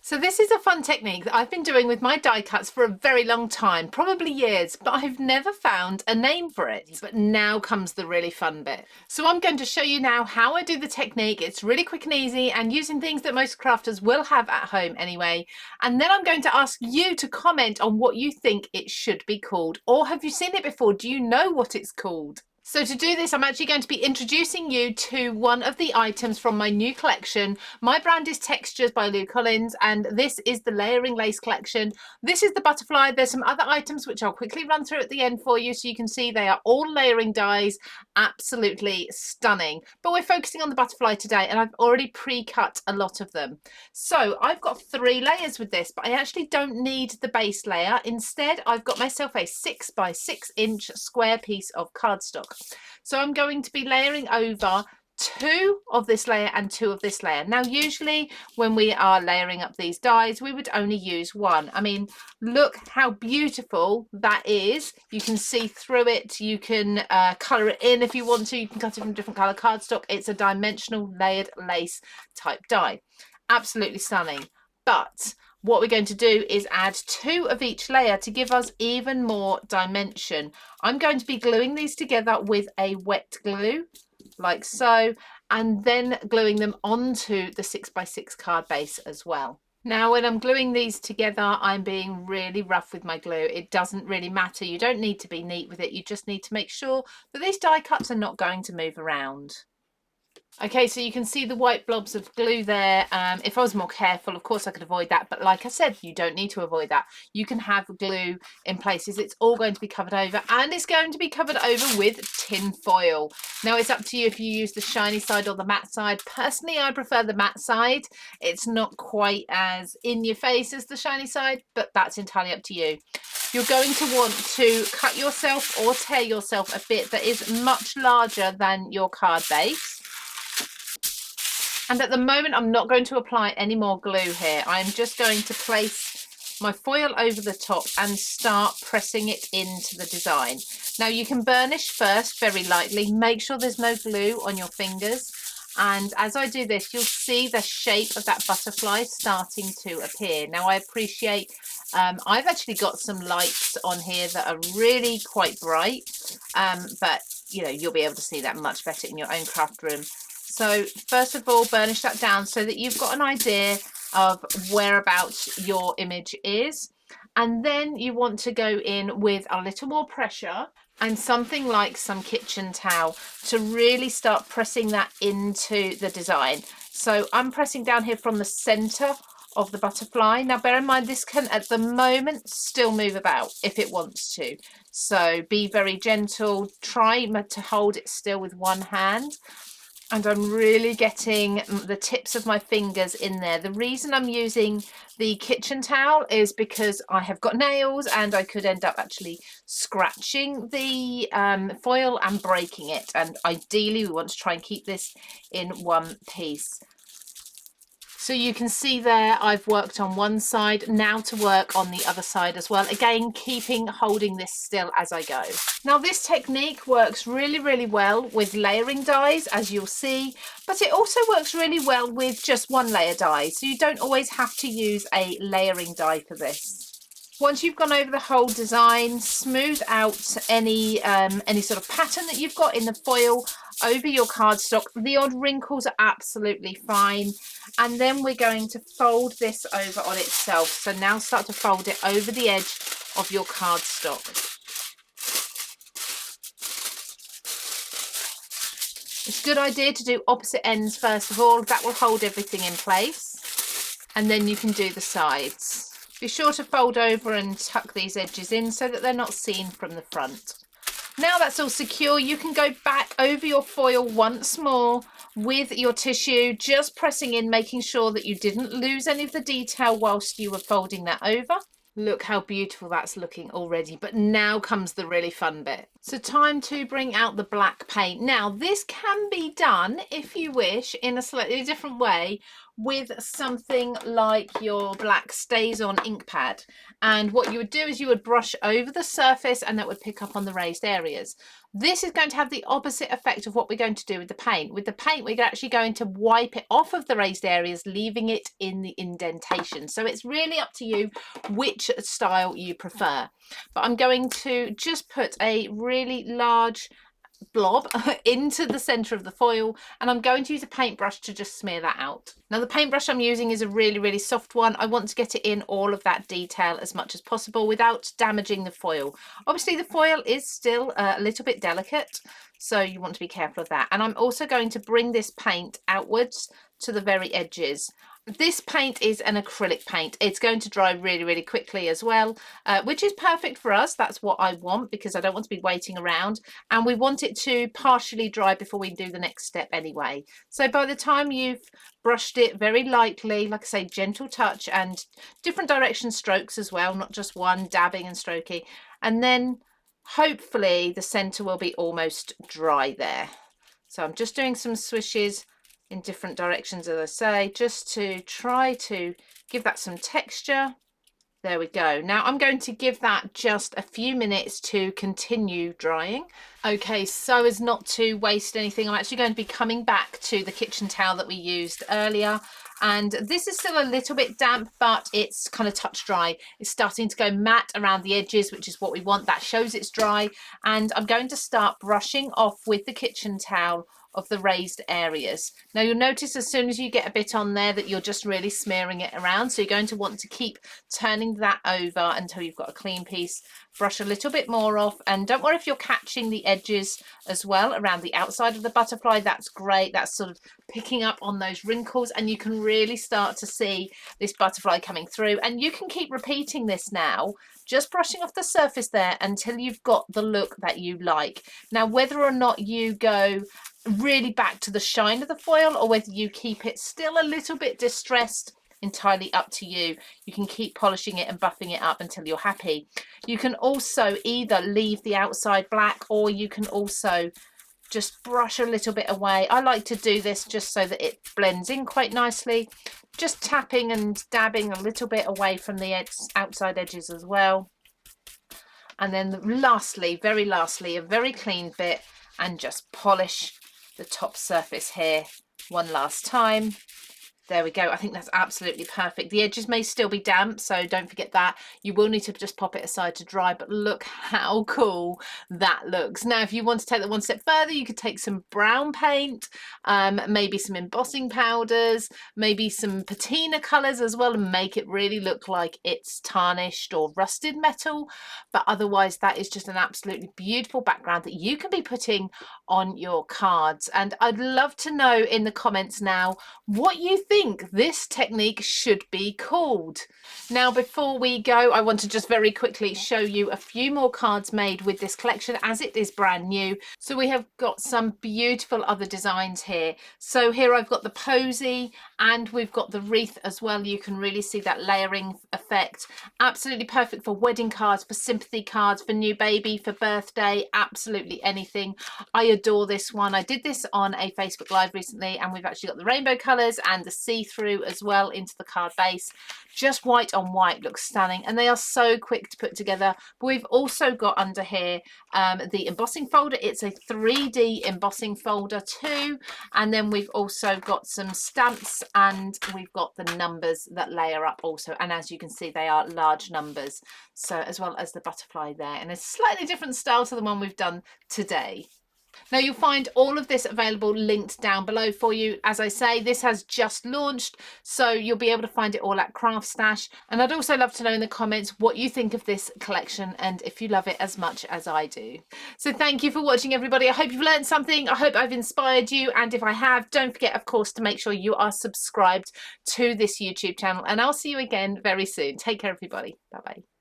So this is a fun technique that I've been doing with my die cuts for a very long time, probably years, but I've never found a name for it. But now comes the really fun bit. So I'm going to show you now how I do the technique. It's really quick and easy and using things that most crafters will have at home anyway. And then I'm going to ask you to comment on what you think it should be called. Or have you seen it before? Do you know what it's called? So to do this, I'm actually going to be introducing you to one of the items from my new collection. My brand is Textures by Lou Collins, and this is the Layering Lace collection. This is the butterfly. There's some other items which I'll quickly run through at the end for you so you can see they are all layering dies. Absolutely stunning. But we're focusing on the butterfly today, and I've already pre-cut a lot of them. So I've got 3 layers with this, but I actually don't need the base layer. Instead, I've got myself a 6 by 6 inch square piece of cardstock. So I'm going to be layering over 2 of this layer and 2 of this layer. Now usually when we are layering up these dies we would only use 1. I mean, look how beautiful that is. You can see through it, you can colour it in if you want to, you can cut it from different colour cardstock. It's a dimensional layered lace type die. Absolutely stunning. But what we're going to do is add 2 of each layer to give us even more dimension. I'm going to be gluing these together with a wet glue, like so, and then gluing them onto the 6 by 6 card base as well. Now, when I'm gluing these together, I'm being really rough with my glue. It doesn't really matter. You don't need to be neat with it. You just need to make sure that these die cuts are not going to move around. Okay, so you can see the white blobs of glue there. If I was more careful, of course I could avoid that. But like I said, you don't need to avoid that. You can have glue in places. It's all going to be covered over, and it's going to be covered over with tin foil. Now it's up to you if you use the shiny side or the matte side. Personally, I prefer the matte side. It's not quite as in your face as the shiny side, but that's entirely up to you. You're going to want to cut yourself or tear yourself a bit that is much larger than your card base. And at the moment, I'm not going to apply any more glue here. I'm just going to place my foil over the top and start pressing it into the design. Now you can burnish first very lightly. Make sure there's no glue on your fingers. And as I do this, you'll see the shape of that butterfly starting to appear. Now I appreciate, I've actually got some lights on here that are really quite bright, but you know, you'll be able to see that much better in your own craft room. So first of all, burnish that down so that you've got an idea of whereabouts your image is. And then you want to go in with a little more pressure and something like some kitchen towel to really start pressing that into the design. So I'm pressing down here from the center of the butterfly. Now bear in mind, this can at the moment still move about if it wants to. So be very gentle, try to hold it still with one hand. And I'm really getting the tips of my fingers in there. The reason I'm using the kitchen towel is because I have got nails and I could end up actually scratching the foil and breaking it. And ideally we want to try and keep this in one piece. So you can see there I've worked on one side, now to work on the other side as well. Again, holding this still as I go. Now this technique works really, really well with layering dies, as you'll see, but it also works really well with just one layer die. So you don't always have to use a layering die for this. Once you've gone over the whole design, smooth out any sort of pattern that you've got in the foil over your cardstock. The odd wrinkles are absolutely fine. And then we're going to fold this over on itself. So now start to fold it over the edge of your cardstock. It's a good idea to do opposite ends first of all. That will hold everything in place. And then you can do the sides. Be sure to fold over and tuck these edges in so that they're not seen from the front. Now that's all secure, you can go back over your foil once more with your tissue, just pressing in, making sure that you didn't lose any of the detail whilst you were folding that over. Look how beautiful that's looking already, but now comes the really fun bit. So time to bring out the black paint. Now this can be done, if you wish, in a slightly different way with something like your black Stays On ink pad. And what you would do is you would brush over the surface and that would pick up on the raised areas. This is going to have the opposite effect of what we're going to do with the paint. With the paint, we're actually going to wipe it off of the raised areas, leaving it in the indentation. So it's really up to you which style you prefer. But I'm going to just put a really large blob into the center of the foil, and I'm going to use a paintbrush to just smear that out. Now the paintbrush I'm using is a really soft one. I want to get it in all of that detail as much as possible without damaging the foil. Obviously the foil is still a little bit delicate, so you want to be careful of that. And I'm also going to bring this paint outwards to the very edges. This paint is an acrylic paint. It's going to dry really quickly as well, which is perfect for us. That's what I want, because I don't want to be waiting around, and we want it to partially dry before we do the next step anyway. So by the time you've brushed it very lightly, like I say, gentle touch and different direction strokes as well, not just one, dabbing and stroking, and then hopefully the center will be almost dry there. So I'm just doing some swishes in different directions, as I say, just to try to give that some texture. There we go. Now I'm going to give that just a few minutes to continue drying. Okay, so as not to waste anything, I'm actually going to be coming back to the kitchen towel that we used earlier. And this is still a little bit damp, but it's kind of touch dry. It's starting to go matte around the edges, which is what we want. That shows it's dry. And I'm going to start brushing off with the kitchen towel of the raised areas. Now you'll notice as soon as you get a bit on there that you're just really smearing it around. So you're going to want to keep turning that over until you've got a clean piece. Brush a little bit more off, and don't worry if you're catching the edges as well around the outside of the butterfly. That's great. That's sort of picking up on those wrinkles, and you can really start to see this butterfly coming through. And you can keep repeating this now, just brushing off the surface there until you've got the look that you like. Now whether or not you go really back to the shine of the foil or whether you keep it still a little bit distressed, entirely up to you. You can keep polishing it and buffing it up until you're happy. You can also either leave the outside black, or you can also just brush a little bit away. I like to do this just so that it blends in quite nicely, just tapping and dabbing a little bit away from the outside edges as well. And then lastly, very lastly, a very clean bit, and just polish the top surface here one last time. There we go. I think that's absolutely perfect. The edges may still be damp, so don't forget that. You will need to just pop it aside to dry, but look how cool that looks. Now, if you want to take that one step further, you could take some brown paint, maybe some embossing powders, maybe some patina colours as well, and make it really look like it's tarnished or rusted metal. But otherwise, that is just an absolutely beautiful background that you can be putting on your cards. And I'd love to know in the comments now what you think this technique should be called. Now before we go, I want to just very quickly show you a few more cards made with this collection, as it is brand new. So we have got some beautiful other designs here. So here I've got the posy, and we've got the wreath as well. You can really see that layering effect. Absolutely perfect for wedding cards, for sympathy cards, for new baby, for birthday, absolutely anything. I adore this one. I did this on a Facebook Live recently, and we've actually got the rainbow colours and the see-through as well into the card base. Just white on white looks stunning, and they are so quick to put together. But we've also got under here the embossing folder. It's a 3D embossing folder too, and then we've also got some stamps, and we've got the numbers that layer up also, and as you can see they are large numbers, so as well as the butterfly there, and a slightly different style to the one we've done today. Now you'll find all of this available linked down below for you. As I say, this has just launched, so you'll be able to find it all at CraftStash. And I'd also love to know in the comments what you think of this collection and if you love it as much as I do. So thank you for watching, everybody. I hope you've learned something. I hope I've inspired you. And if I have, don't forget, of course, to make sure you are subscribed to this YouTube channel. And I'll see you again very soon. Take care, everybody. Bye-bye.